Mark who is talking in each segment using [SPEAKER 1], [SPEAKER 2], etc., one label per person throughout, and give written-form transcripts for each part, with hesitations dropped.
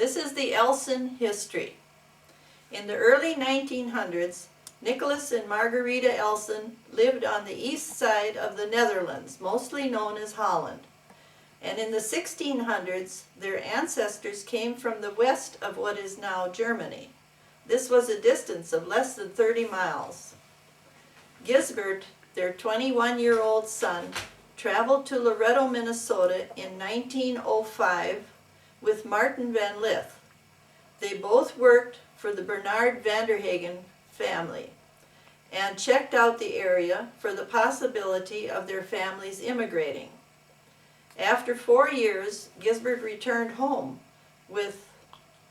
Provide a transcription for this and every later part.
[SPEAKER 1] This is the Elsen history. In the early 1900s, Nicholas and Margaretha Elsen lived on the east side of the Netherlands, mostly known as Holland. And in the 1600s, their ancestors came from the west of what is now Germany. This was a distance of less than 30 miles. Gisbert, their 21-year-old son, traveled to Loretto, Minnesota in 1905 with Martin van Lith. They both worked for the Bernard Vanderhagen family and checked out the area for the possibility of their families immigrating. After 4 years, Gisbert returned home with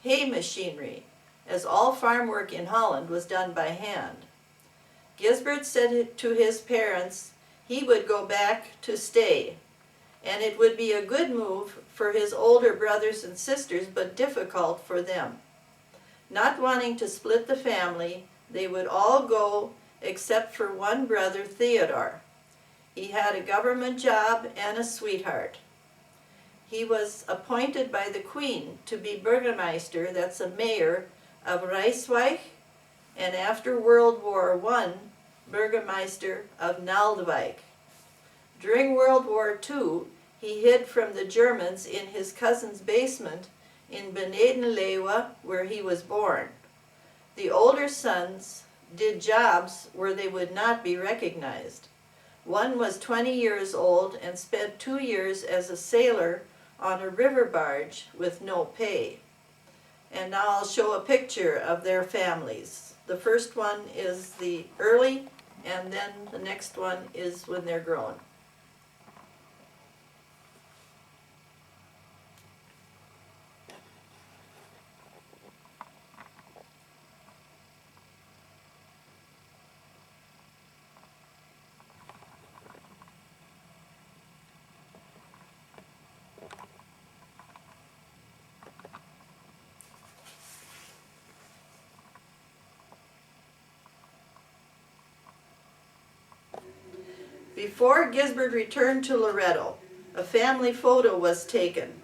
[SPEAKER 1] hay machinery, as all farm work in Holland was done by hand. Gisbert said to his parents he would go back to stay, and it would be a good move for his older brothers and sisters, but difficult for them. Not wanting to split the family, they would all go except for one brother, Theodore. He had a government job and a sweetheart. He was appointed by the Queen to be Burgermeister, that's a mayor, of Rijswijk, and after World War I, Burgermeister of Naaldwijk. During World War II, he hid from the Germans in his cousin's basement in Benedenleeuwen, where he was born. The older sons did jobs where they would not be recognized. One was 20 years old and spent 2 years as a sailor on a river barge with no pay. And now I'll show a picture of their families. The first one is the early, and then the next one is when they're grown. Before Gisbert returned to Loretto, a family photo was taken.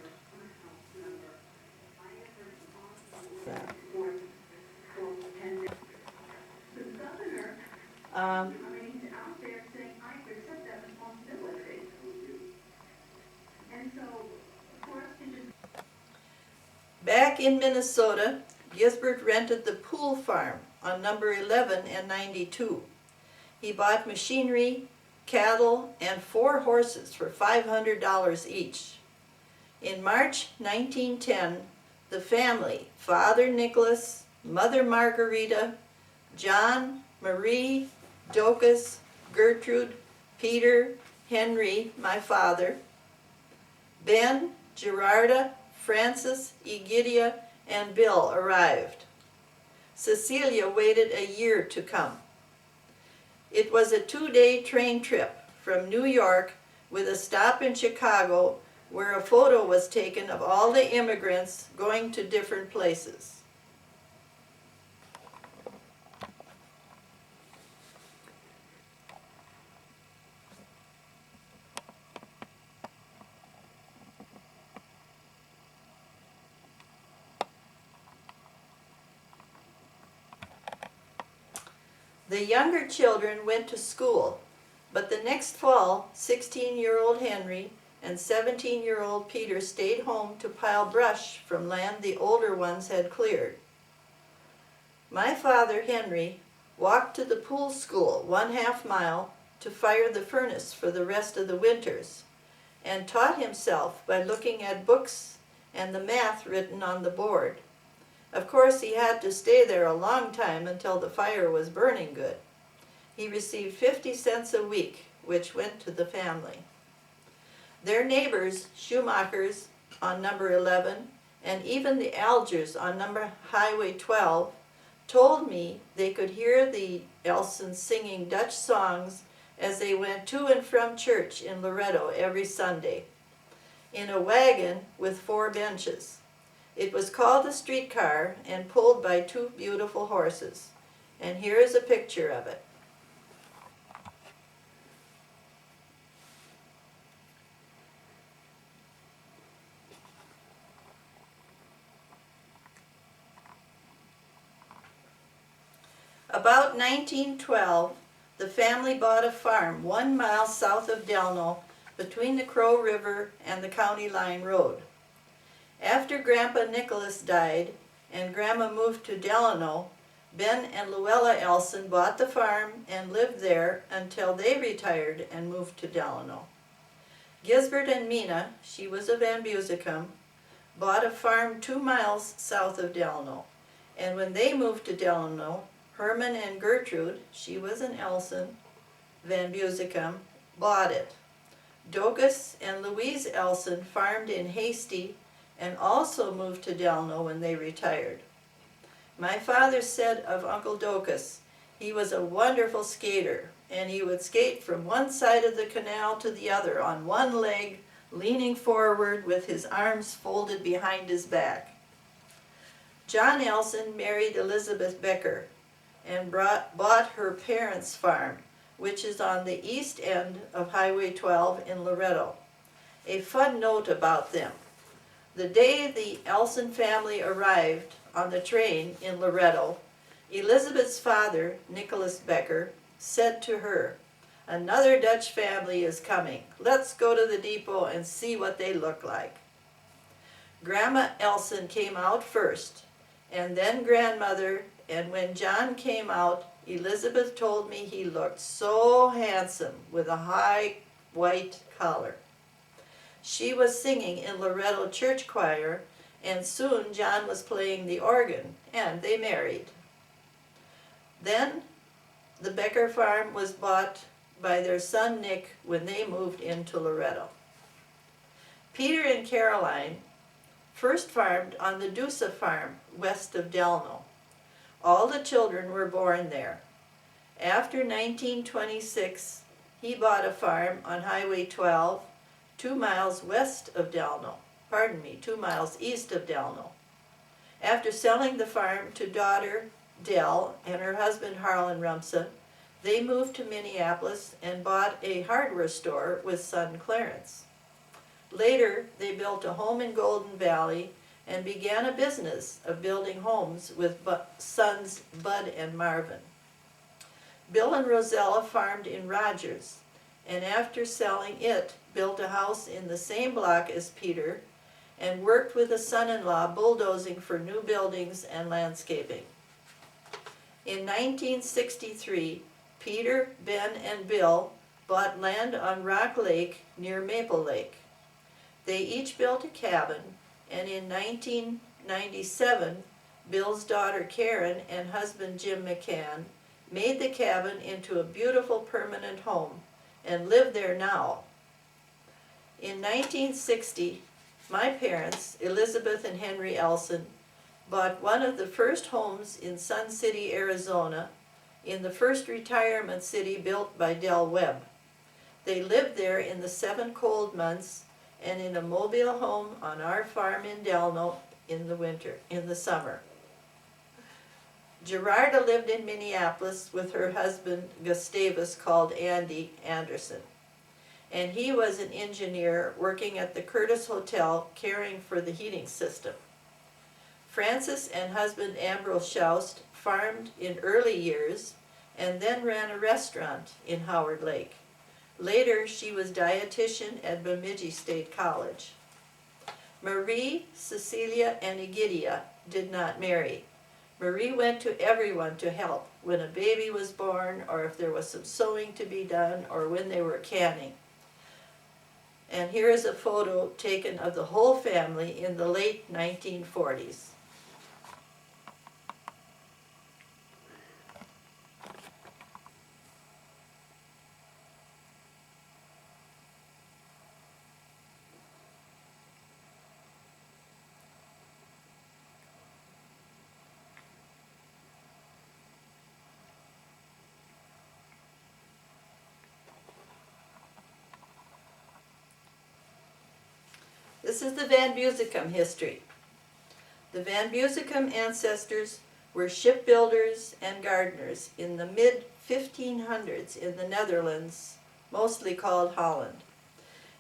[SPEAKER 1] Back in Minnesota, Gisbert rented the Pool Farm on number 11 and 92. He bought machinery, cattle, and 4 horses for $500 each. In March 1910, the family, Father Nicholas, Mother Margaretha, John, Marie, Docus, Gertrude, Peter, Henry, my father, Ben, Gerarda, Francis, Egidia, and Bill arrived. Cecilia waited a year to come. It was a 2-day train trip from New York with a stop in Chicago where a photo was taken of all the immigrants going to different places. The younger children went to school, but the next fall, 16-year-old Henry and 17-year-old Peter stayed home to pile brush from land the older ones had cleared. My father, Henry, walked to the pool school 1/2 mile to fire the furnace for the rest of the winters, and taught himself by looking at books and the math written on the board. Of course, he had to stay there a long time until the fire was burning good. He received 50 cents a week, which went to the family. Their neighbors, Schumachers on number 11, and even the Algers on number Highway 12, told me they could hear the Elsens singing Dutch songs as they went to and from church in Loretto every Sunday, in a wagon with 4 benches. It was called a streetcar and pulled by 2 beautiful horses. And here is a picture of it. About 1912, the family bought a farm 1 mile south of Delno between the Crow River and the County Line Road. After Grandpa Nicholas died and Grandma moved to Delano, Ben and Luella Elsen bought the farm and lived there until they retired and moved to Delano. Gisbert and Mina, she was a Van Busicum, bought a farm 2 miles south of Delano, and when they moved to Delano, Herman and Gertrude, she was an Elsen, Van Busicum, bought it. Docus and Louise Elsen farmed in Hasty and also moved to Delno when they retired. My father said of Uncle Docus, he was a wonderful skater, and he would skate from one side of the canal to the other on one leg, leaning forward with his arms folded behind his back. John Elsen married Elizabeth Becker and bought her parents' farm, which is on the east end of Highway 12 in Loretto. A fun note about them. The day the Elsen family arrived on the train in Loretto, Elizabeth's father, Nicholas Becker, said to her, "Another Dutch family is coming. Let's go to the depot and see what they look like." Grandma Elsen came out first, and then grandmother, and when John came out, Elizabeth told me he looked so handsome with a high white collar. She was singing in Loretto church choir, and soon John was playing the organ, and they married. Then the Becker farm was bought by their son Nick when they moved into Loretto. Peter and Caroline first farmed on the Dusa farm west of Delno. All the children were born there. After 1926, he bought a farm on Highway 12, 2 miles west of Delno. 2 miles east of Delno. After selling the farm to daughter Dell and her husband Harlan Rumsa, they moved to Minneapolis and bought a hardware store with son Clarence. Later, they built a home in Golden Valley and began a business of building homes with sons Bud and Marvin. Bill and Rosella farmed in Rogers, and after selling it, built a house in the same block as Peter and worked with a son-in-law bulldozing for new buildings and landscaping. In 1963, Peter, Ben, and Bill bought land on Rock Lake near Maple Lake. They each built a cabin, and in 1997, Bill's daughter Karen and husband Jim McCann made the cabin into a beautiful permanent home and live there now. In 1960, my parents, Elizabeth and Henry Elsen, bought one of the first homes in Sun City, Arizona, in the first retirement city built by Del Webb. They lived there in the 7 cold months and in a mobile home on our farm in Delno in the summer. Gerarda lived in Minneapolis with her husband Gustavus, called Andy Anderson, and he was an engineer working at the Curtis Hotel caring for the heating system. Frances and husband Ambrose Schaust farmed in early years and then ran a restaurant in Howard Lake. Later, she was dietitian at Bemidji State College. Marie, Cecilia, and Egidia did not marry. Marie went to everyone to help when a baby was born, or if there was some sewing to be done, or when they were canning. And here is a photo taken of the whole family in the late 1940s. This is the Van Busicum history. The Van Busicum ancestors were shipbuilders and gardeners in the mid-1500s in the Netherlands, mostly called Holland.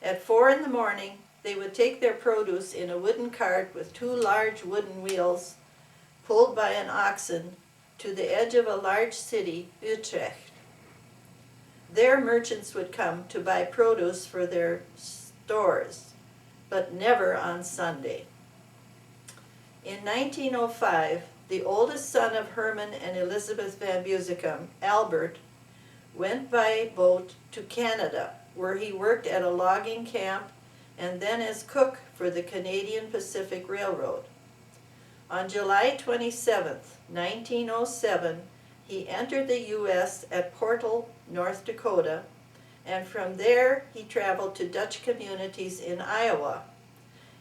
[SPEAKER 1] At 4 in the morning, they would take their produce in a wooden cart with 2 large wooden wheels pulled by an oxen to the edge of a large city, Utrecht. There merchants would come to buy produce for their stores, but never on Sunday. In 1905, the oldest son of Herman and Elizabeth van Buzikum, Albert, went by boat to Canada, where he worked at a logging camp and then as cook for the Canadian Pacific Railroad. On July 27, 1907, he entered the U.S. at Portal, North Dakota, and from there he traveled to Dutch communities in Iowa.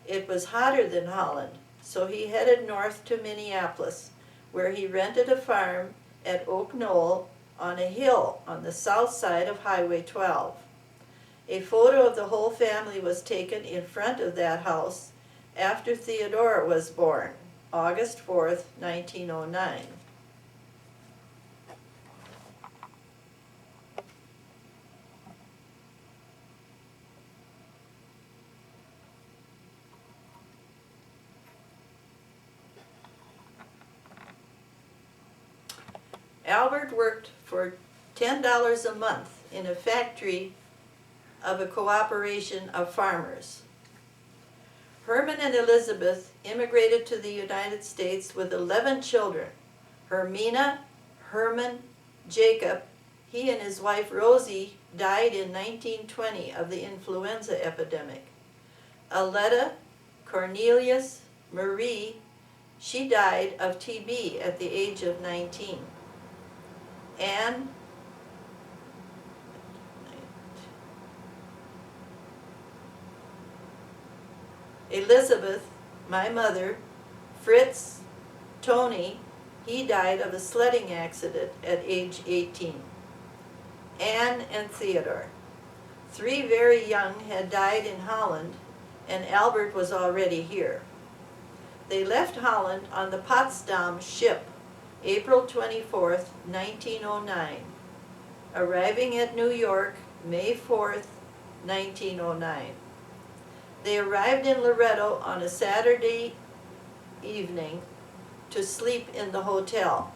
[SPEAKER 1] It was hotter than Holland, so he headed north to Minneapolis, where he rented a farm at Oak Knoll on a hill on the south side of Highway 12. A photo of the whole family was taken in front of that house after Theodora was born, August 4th, 1909. Albert worked for $10 a month in a factory of a cooperation of farmers. Herman and Elizabeth immigrated to the United States with 11 children. Hermina, Herman, Jacob. He and his wife Rosie died in 1920 of the influenza epidemic. Aletta, Cornelius, Marie, she died of TB at the age of 19. Anne, Elizabeth, my mother, Fritz, Tony, he died of a sledding accident at age 18. Anne and Theodore. 3 very young had died in Holland, and Albert was already here. They left Holland on the Potsdam ship, April 24th, 1909, arriving at New York, May 4th, 1909. They arrived in Loretto on a Saturday evening to sleep in the hotel.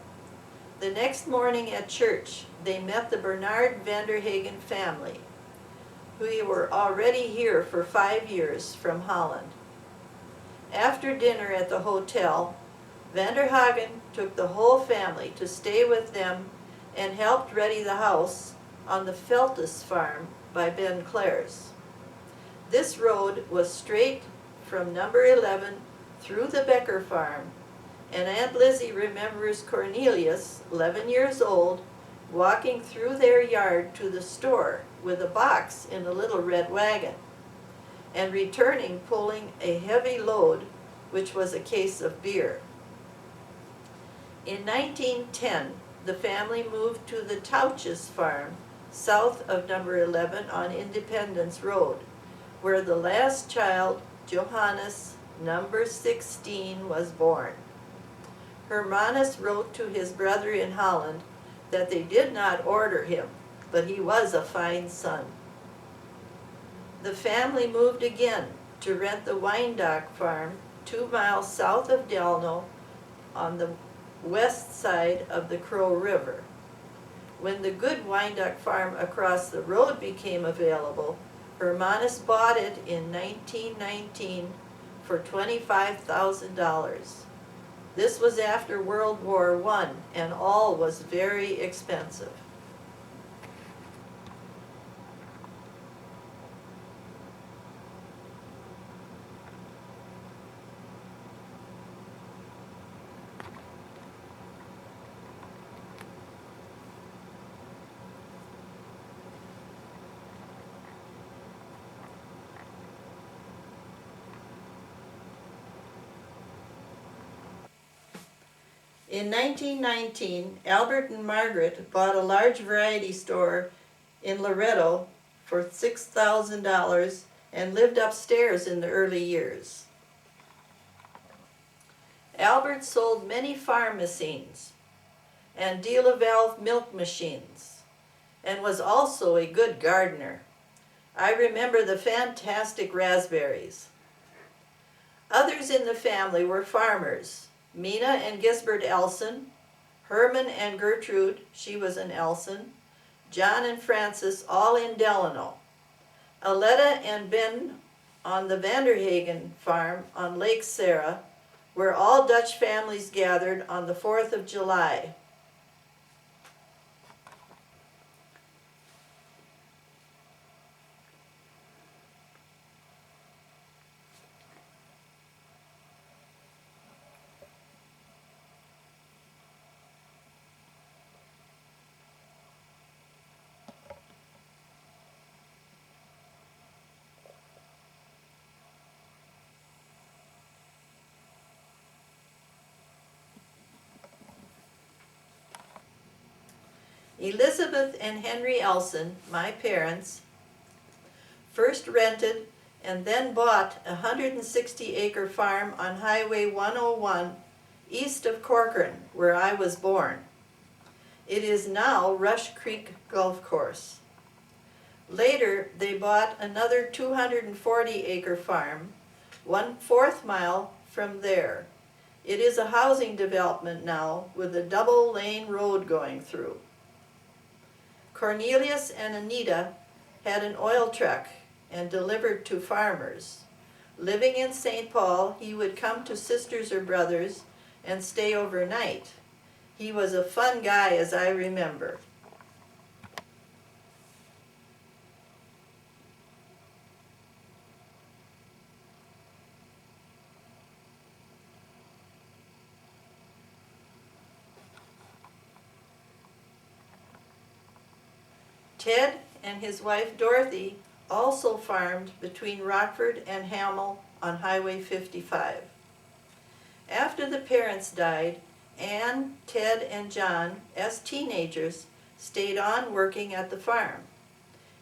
[SPEAKER 1] The next morning at church, they met the Bernard Vanderhagen family, who were already here for 5 years from Holland. After dinner at the hotel, Vanderhagen took the whole family to stay with them and helped ready the house on the Feltus farm by Ben Clares. This road was straight from number 11 through the Becker farm, and Aunt Lizzie remembers Cornelius, 11 years old, walking through their yard to the store with a box in a little red wagon, and returning pulling a heavy load, which was a case of beer. In 1910, the family moved to the Touches farm, south of number 11 on Independence Road, where the last child, Johannes, number 16, was born. Hermanus wrote to his brother in Holland that they did not order him, but he was a fine son. The family moved again to rent the Wyandotte farm 2 miles south of Delno on the west side of the Crow River. When the good Wyandotte farm across the road became available, Hermanus bought it in 1919 for $25,000. This was after World War I, and all was very expensive. In 1919, Albert and Margaret bought a large variety store in Loretto for $6,000 and lived upstairs in the early years. Albert sold many farm machines and deal-a-valve milk machines, and was also a good gardener. I remember the fantastic raspberries. Others in the family were farmers: Mina and Gisbert Elsen, Herman and Gertrude, she was in Elsen. John and Francis, all in Delano. Aletta and Ben on the Vanderhagen farm on Lake Sarah, where all Dutch families gathered on the 4th of July. Elizabeth and Henry Elsen, my parents, first rented and then bought a 160-acre farm on Highway 101 east of Corcoran, where I was born. It is now Rush Creek Golf Course. Later, they bought another 240-acre farm, 1/4 mile from there. It is a housing development now with a double-lane road going through. Cornelius and Anita had an oil truck and delivered to farmers. Living in St. Paul, he would come to sisters or brothers and stay overnight. He was a fun guy, as I remember. Ted and his wife Dorothy also farmed between Rockford and Hamel on Highway 55. After the parents died, Ann, Ted, and John, as teenagers, stayed on working at the farm.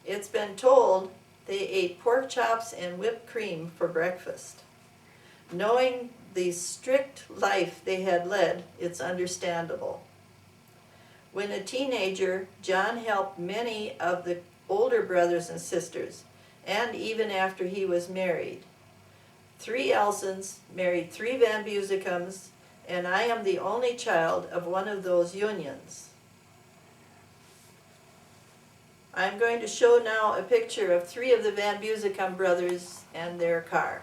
[SPEAKER 1] It's been told they ate pork chops and whipped cream for breakfast. Knowing the strict life they had led, it's understandable. When a teenager, John helped many of the older brothers and sisters, and even after he was married. 3 Elsens married 3 Van Busicums, and I am the only child of one of those unions. I'm going to show now a picture of 3 of the Van Busicum brothers and their car.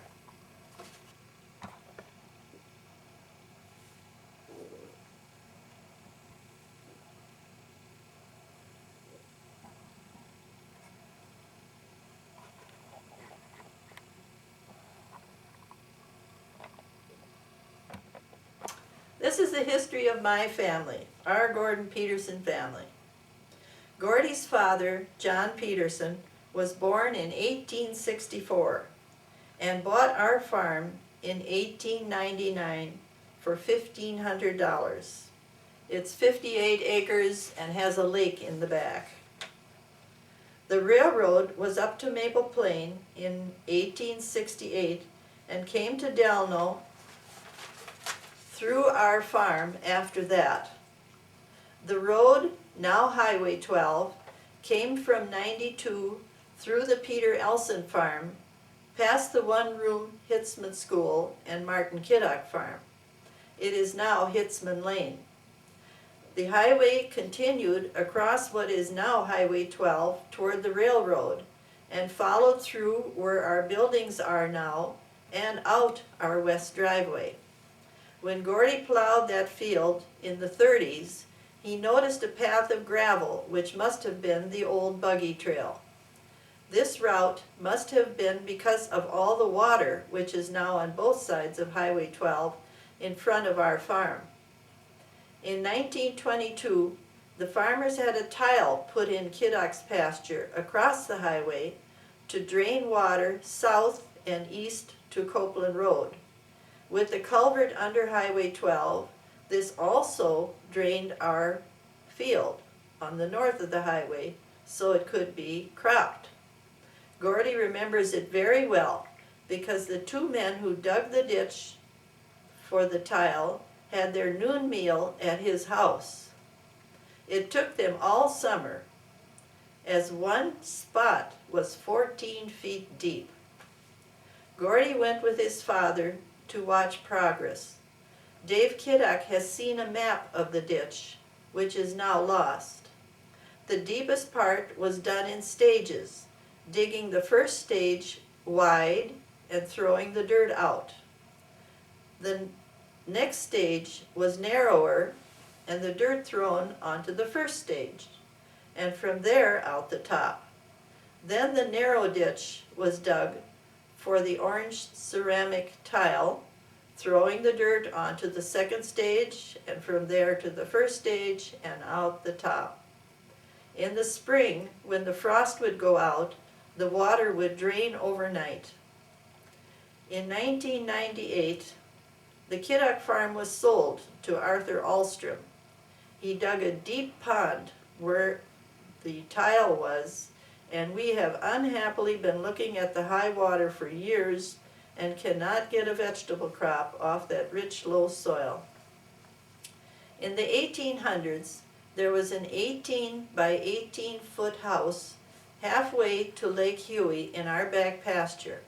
[SPEAKER 1] This is the history of my family, our Gordon Peterson family. Gordy's father, John Peterson, was born in 1864 and bought our farm in 1899 for $1,500. It's 58 acres and has a lake in the back. The railroad was up to Maple Plain in 1868 and came to Delano through our farm after that. The road, now Highway 12, came from 92 through the Peter Elsen farm, past the one-room Hitzman School and Martin Kiddock farm. It is now Hitzman Lane. The highway continued across what is now Highway 12 toward the railroad and followed through where our buildings are now and out our west driveway. When Gordy plowed that field in the 30s, he noticed a path of gravel which must have been the old buggy trail. This route must have been because of all the water which is now on both sides of Highway 12 in front of our farm. In 1922, the farmers had a tile put in Kiddock's pasture across the highway to drain water south and east to Copeland Road. With the culvert under Highway 12, this also drained our field on the north of the highway so it could be cropped. Gordy remembers it very well because the 2 men who dug the ditch for the tile had their noon meal at his house. It took them all summer, as one spot was 14 feet deep. Gordy went with his father to watch progress. Dave Kiddock has seen a map of the ditch, which is now lost. The deepest part was done in stages, digging the first stage wide and throwing the dirt out. The next stage was narrower and the dirt thrown onto the first stage, and from there out the top. Then the narrow ditch was dug for the orange ceramic tile, throwing the dirt onto the second stage, and from there to the first stage and out the top. In the spring, when the frost would go out, the water would drain overnight. In 1998, the Kiddock farm was sold to Arthur Ahlstrom. He dug a deep pond where the tile was, and we have unhappily been looking at the high water for years and cannot get a vegetable crop off that rich, low soil. In the 1800s, there was an 18 by 18 foot house halfway to Lake Huey in our back pasture.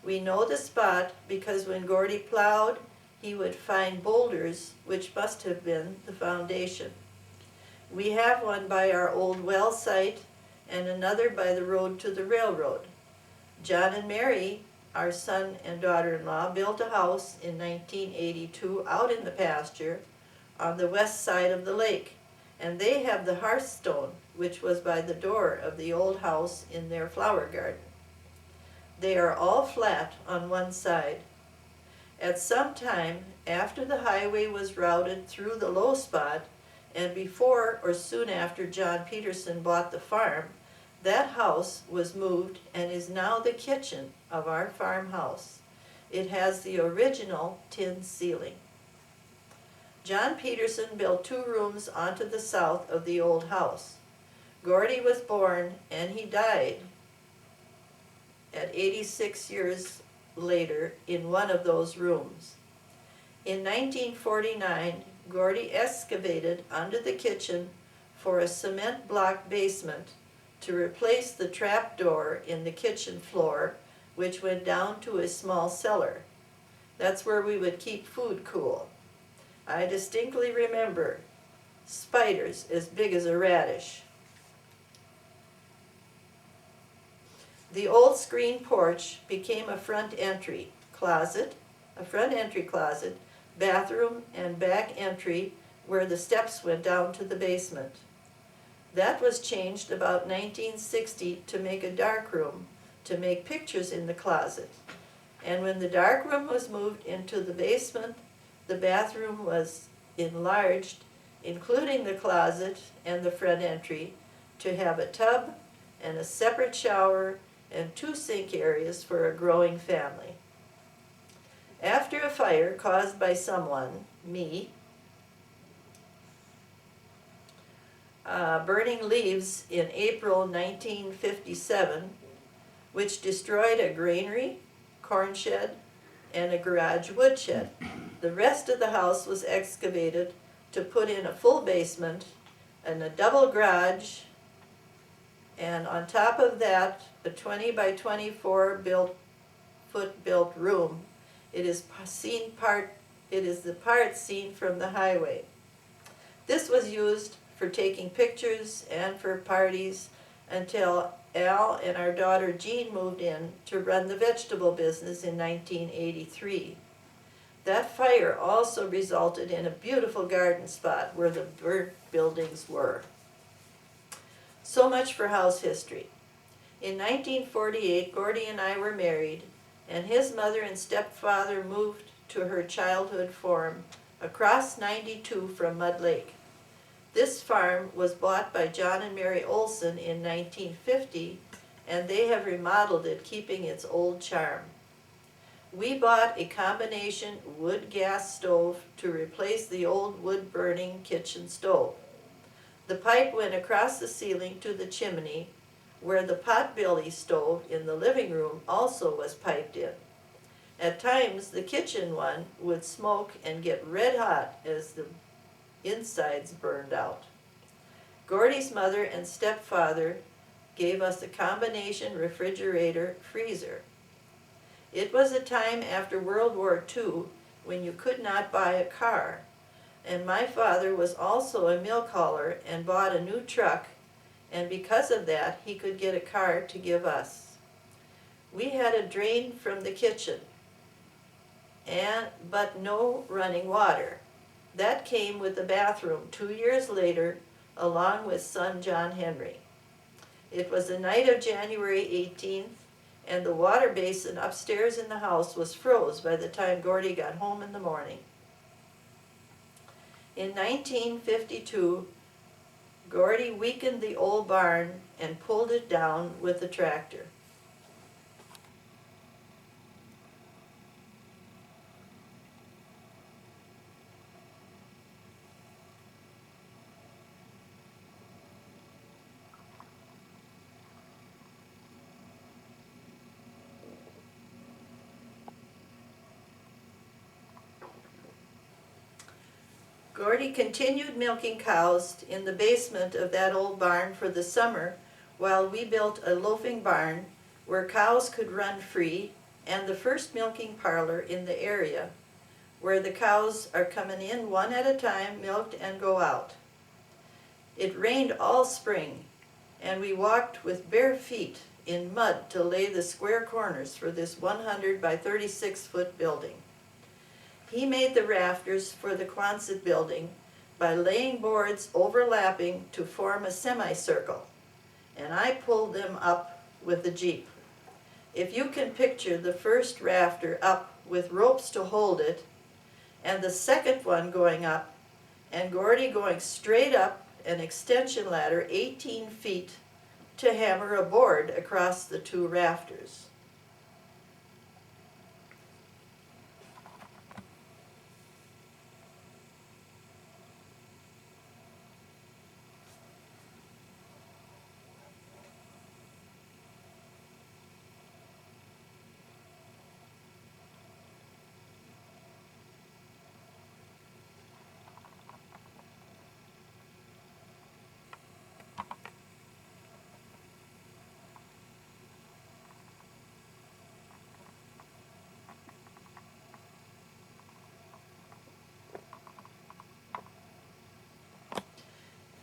[SPEAKER 1] We know the spot because when Gordy plowed, he would find boulders which must have been the foundation. We have one by our old well site and another by the road to the railroad. John and Mary, our son and daughter-in-law, built a house in 1982 out in the pasture on the west side of the lake, and they have the hearthstone which was by the door of the old house in their flower garden. They are all flat on one side. At some time after the highway was routed through the low spot, and before or soon after John Peterson bought the farm, that house was moved and is now the kitchen of our farmhouse. It has the original tin ceiling. John Peterson built 2 rooms onto the south of the old house. Gordy was born and he died at 86 years later in one of those rooms. In 1949, Gordy excavated under the kitchen for a cement block basement to replace the trap door in the kitchen floor, which went down to a small cellar. That's where we would keep food cool. I distinctly remember spiders as big as a radish. The old screen porch became a front entry closet, bathroom, and back entry where the steps went down to the basement. That was changed about 1960 to make a dark room, to make pictures in the closet. And when the dark room was moved into the basement, the bathroom was enlarged, including the closet and the front entry, to have a tub and a separate shower and 2 sink areas for a growing family. After a fire caused by someone, me, burning leaves in April 1957, which destroyed a granary, corn shed, and a garage woodshed. The rest of the house was excavated to put in a full basement and a double garage, and on top of that, a 20 by 24 foot built room. It is the part seen from the highway. This was used for taking pictures and for parties until Al and our daughter Jean moved in to run the vegetable business in 1983. That fire also resulted in a beautiful garden spot where the burnt buildings were. So much for house history. In 1948, Gordy and I were married, and his mother and stepfather moved to her childhood farm across 92 from Mud Lake. This farm was bought by John and Mary Elsen in 1950, and they have remodeled it, keeping its old charm. We bought a combination wood-gas stove to replace the old wood-burning kitchen stove. The pipe went across the ceiling to the chimney, where the potbelly stove in the living room also was piped in. At times, the kitchen one would smoke and get red hot as the insides burned out. Gordy's mother and stepfather gave us a combination refrigerator freezer. It was a time after World War II when you could not buy a car, and my father was also a milk hauler and bought a new truck, and because of that he could get a car to give us. We had a drain from the kitchen, but no running water. That came with the bathroom 2 years later, along with son John Henry. It was the night of January 18th, and the water basin upstairs in the house was froze by the time Gordy got home in the morning. In 1952, Gordy weakened the old barn and pulled it down with the tractor. Gordy continued milking cows in the basement of that old barn for the summer while we built a loafing barn where cows could run free, and the first milking parlor in the area where the cows are coming in one at a time, milked, and go out. It rained all spring, and we walked with bare feet in mud to lay the square corners for this 100 by 36-foot building. He made the rafters for the Quonset building by laying boards overlapping to form a semicircle, and I pulled them up with the Jeep. If you can picture the first rafter up with ropes to hold it, and the second one going up, and Gordy going straight up an extension ladder 18 feet to hammer a board across the two rafters.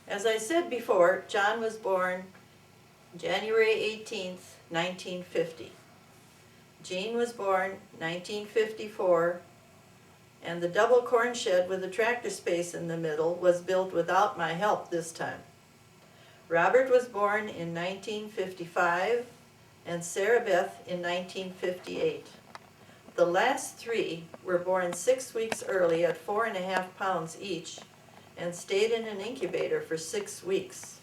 [SPEAKER 1] As I said before, John was born January 18th, 1950. Jean was born 1954, and the double corn shed with a tractor space in the middle was built without my help this time. Robert was born in 1955, and Sarah Beth in 1958. The last three were born 6 weeks early at 4.5 pounds each, and stayed in an incubator for 6 weeks.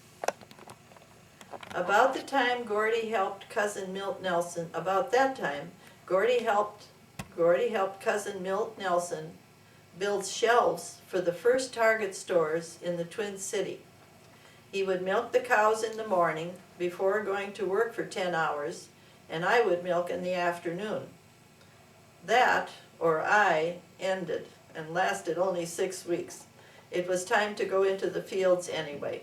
[SPEAKER 1] About that time, Gordy helped cousin Milt Nelson build shelves for the first Target stores in the Twin City. He would milk the cows in the morning before going to work for 10 hours, and I would milk in the afternoon. That, or I, ended and lasted only 6 weeks. It was time to go into the fields anyway.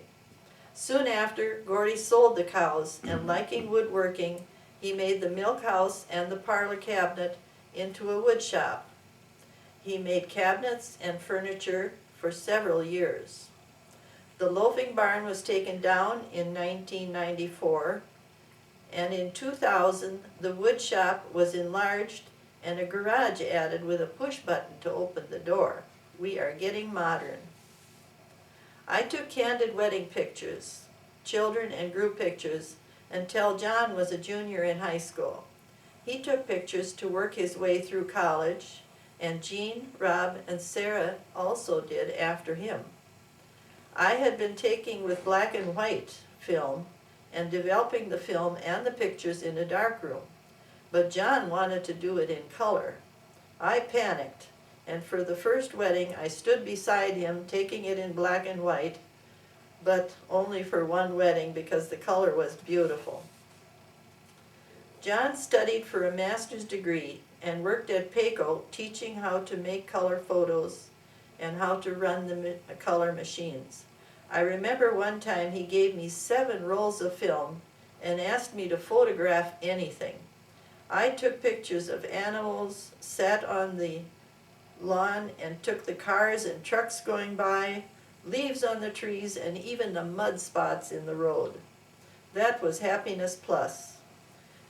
[SPEAKER 1] Soon after, Gordy sold the cows, and liking woodworking, he made the milk house and the parlor cabinet into a wood shop. He made cabinets and furniture for several years. The loafing barn was taken down in 1994, and in 2000 the wood shop was enlarged and a garage added with a push button to open the door. We are getting modern. I took candid wedding pictures, children and group pictures, until John was a junior in high school. He took pictures to work his way through college, and Jean, Rob, and Sarah also did after him. I had been taking with black and white film and developing the film and the pictures in a darkroom, but John wanted to do it in color. I panicked, and for the first wedding I stood beside him taking it in black and white, but only for one wedding because the color was beautiful. John studied for a master's degree and worked at Payco teaching how to make color photos and how to run the color machines. I remember one time he gave me 7 rolls of film and asked me to photograph anything. I took pictures of animals, sat on the lawn and took the cars and trucks going by, leaves on the trees, and even the mud spots in the road. That was happiness plus.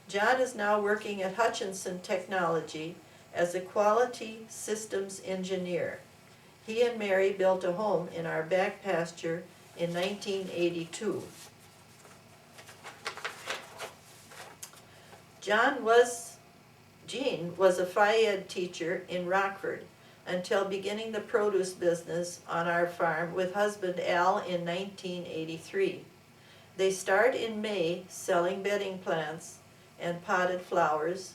[SPEAKER 1] John is now working at Hutchinson Technology as a quality systems engineer. He and Mary built a home in our back pasture in 1982. Jean was a Phi-Ed teacher in Rockford until beginning the produce business on our farm with husband Al in 1983. They start in May selling bedding plants and potted flowers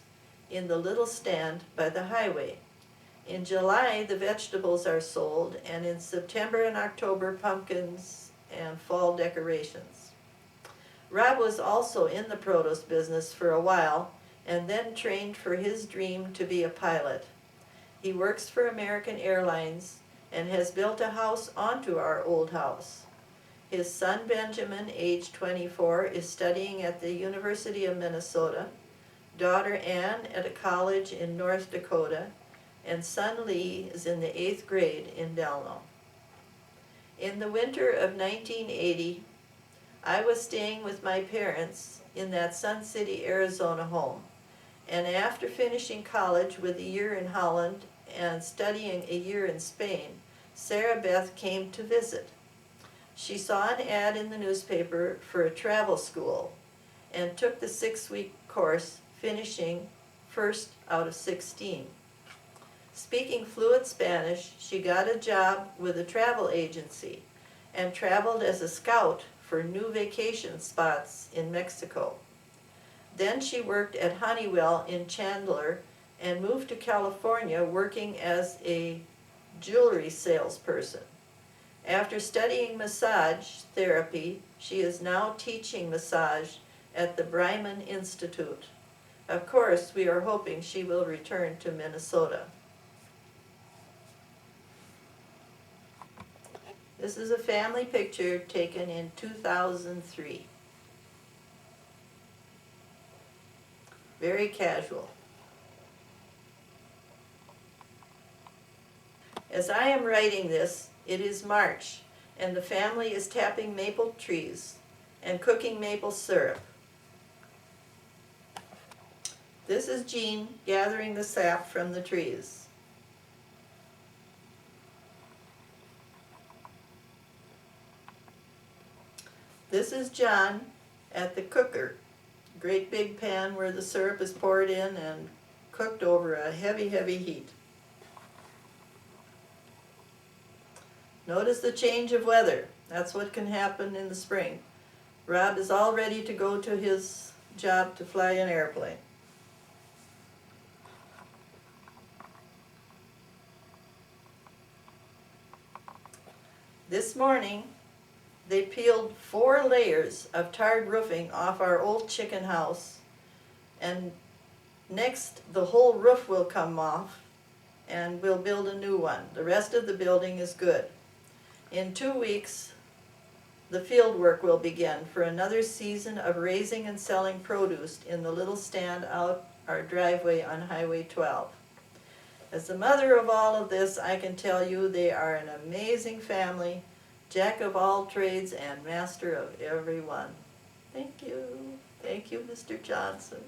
[SPEAKER 1] in the little stand by the highway. In July, the vegetables are sold, and in September and October, pumpkins and fall decorations. Rob was also in the produce business for a while and then trained for his dream to be a pilot. He works for American Airlines and has built a house onto our old house. His son Benjamin, age 24, is studying at the University of Minnesota, daughter Ann at a college in North Dakota, and son Lee is in the 8th grade in Delno. In the winter of 1980, I was staying with my parents in that Sun City, Arizona home, and after finishing college with a year in Holland and studying a year in Spain, Sarah Beth came to visit. She saw an ad in the newspaper for a travel school and took the 6-week course, finishing first out of 16. Speaking fluent Spanish, she got a job with a travel agency and traveled as a scout for new vacation spots in Mexico. Then she worked at Honeywell in Chandler and moved to California working as a jewelry salesperson. After studying massage therapy, she is now teaching massage at the Bryman Institute. Of course, we are hoping she will return to Minnesota. This is a family picture taken in 2003. Very casual. As I am writing this, it is March, and the family is tapping maple trees and cooking maple syrup. This is Jean gathering the sap from the trees. This is John at the cooker, great big pan where the syrup is poured in and cooked over a heavy, heavy heat. Notice the change of weather. That's what can happen in the spring. Rob is all ready to go to his job to fly an airplane. This morning, they peeled 4 layers of tarred roofing off our old chicken house, and next the whole roof will come off and we'll build a new one. The rest of the building is good. In 2 weeks, the field work will begin for another season of raising and selling produce in the little stand out our driveway on Highway 12. As the mother of all of this, I can tell you they are an amazing family, jack of all trades and master of every one. Thank you. Thank you, Mr. Johnson.